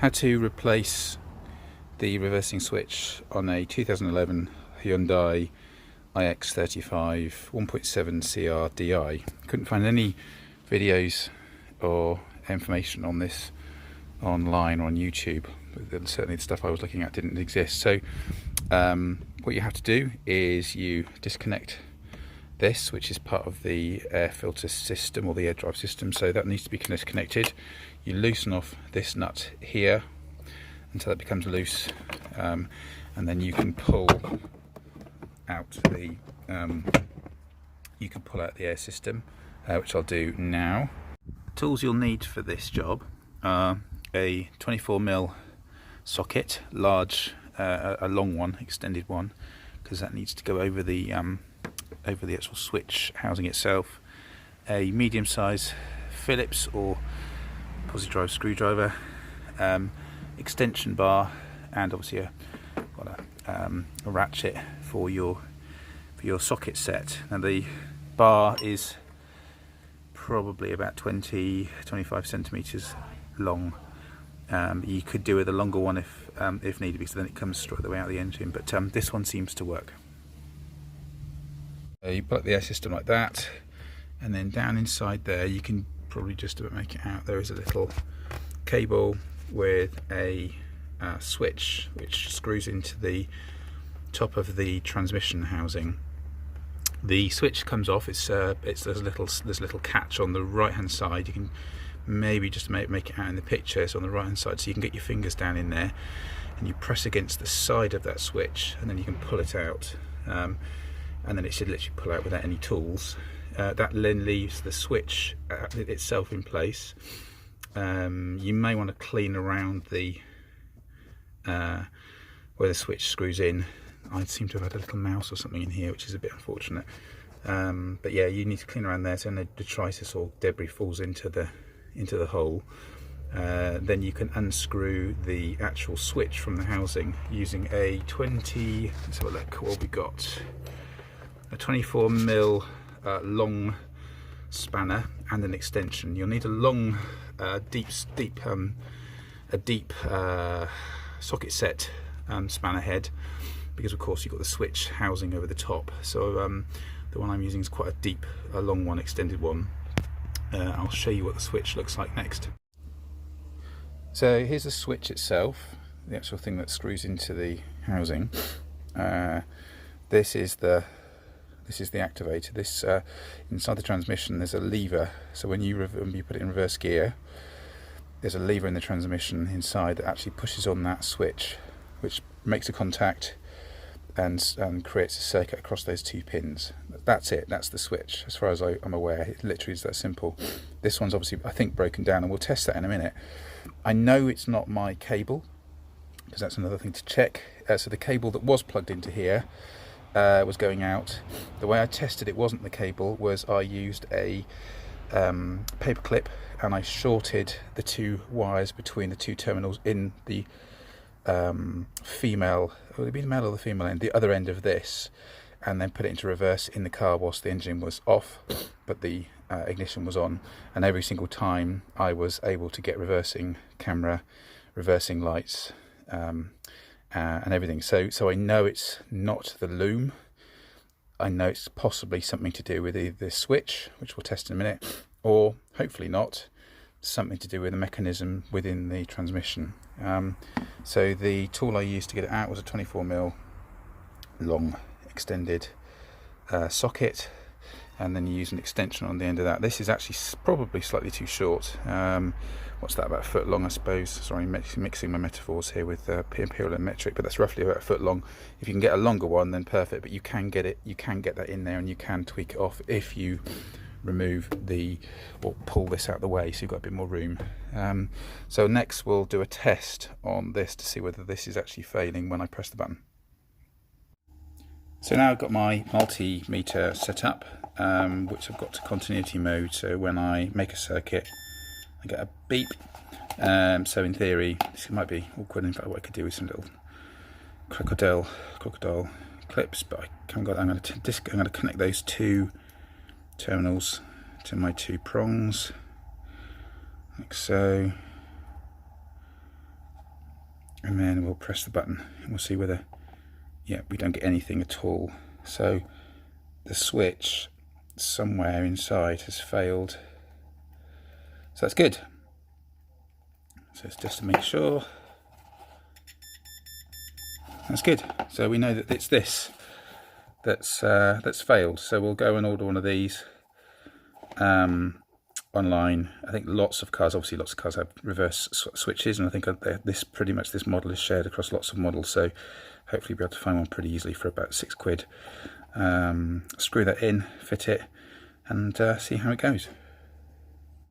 How to replace the reversing switch on a 2011 Hyundai ix35 1.7 CRDi. Couldn't find any videos or information on this online or on YouTube. Certainly the stuff I was looking at didn't exist. So what you have to do is you disconnect this, which is part of the air filter system or the air drive system, so that needs to be disconnected. You loosen off this nut here until it becomes loose, and then you can pull out the air system, which I'll do now. Tools you'll need for this job are a 24mm socket, large, a long one, extended one, because that needs to go over the actual switch housing itself, a medium-size Phillips or positive drive screwdriver, extension bar, and obviously a ratchet for your socket set. Now the bar is probably about 20-25 centimeters long. You could do with a longer one if needed, because then it comes straight the way out of the engine, but this one seems to work. You plug the air system like that, and then down inside there you can probably just about make it out. There is a little cable with a switch which screws into the top of the transmission housing. The switch comes off. There's a little catch on the right hand side. You can maybe just make it out in the picture. It's on the right hand side, so you can get your fingers down in there and you press against the side of that switch, and then you can pull it out. And then it should literally pull out without any tools. That then leaves the switch itself in place. You may want to clean around the where the switch screws in. I seem to have had a little mouse or something in here, which is a bit unfortunate. But yeah, you need to clean around there so no detritus or debris falls into the hole. Then you can unscrew the actual switch from the housing using a 20. Let's have a look what we got. A 24mm long spanner and an extension. You'll need a long, deep socket set spanner head, because of course you've got the switch housing over the top. So the one I'm using is quite a long one, extended one. I'll show you what the switch looks like next. So here's the switch itself, the actual thing that screws into the housing. This is the activator. This inside the transmission there's a lever, so when you put it in reverse gear, there's a lever in the transmission inside that actually pushes on that switch, which makes a contact and creates a circuit across those two pins. That's it, that's the switch as far as I'm aware. It literally is that simple. This one's obviously I think broken down, and we'll test that in a minute. I know it's not my cable, because that's another thing to check. So the cable that was plugged into here was going out. The way I tested it wasn't the cable, was I used a paper clip and I shorted the two wires between the two terminals in the female, would it be the male or the female end, the other end of this, and then put it into reverse in the car whilst the engine was off but the ignition was on, and every single time I was able to get reversing camera, reversing lights, and everything. So I know it's not the loom. I know it's possibly something to do with either the switch, which we'll test in a minute, or hopefully not, something to do with the mechanism within the transmission. So the tool I used to get it out was a 24mm long extended socket, and then you use an extension on the end of that. This is actually probably slightly too short. What's that, about a foot long I suppose? Sorry, mixing my metaphors here with imperial and metric, but that's roughly about a foot long. If you can get a longer one then perfect, but you can get that in there, and you can tweak it off if you remove or pull this out of the way, so you've got a bit more room. So next we'll do a test on this to see whether this is actually failing when I press the button. So now I've got my multimeter set up, which I've got to continuity mode, so when I make a circuit I get a beep. So in theory this might be awkward. In fact, what I could do is some little crocodile clips, but I haven't got. I'm going to connect those two terminals to my two prongs, like so. and then we'll press the button and we'll see whether, yeah, we don't get anything at all. So the switch somewhere inside has failed, so that's good. So it's just to make sure. That's good. So we know that it's this that's failed. So we'll go and order one of these online. I think lots of cars have reverse switches, and I think pretty much this model is shared across lots of models. So hopefully we'll be able to find one pretty easily for about £6. Screw that in, fit it, and see how it goes.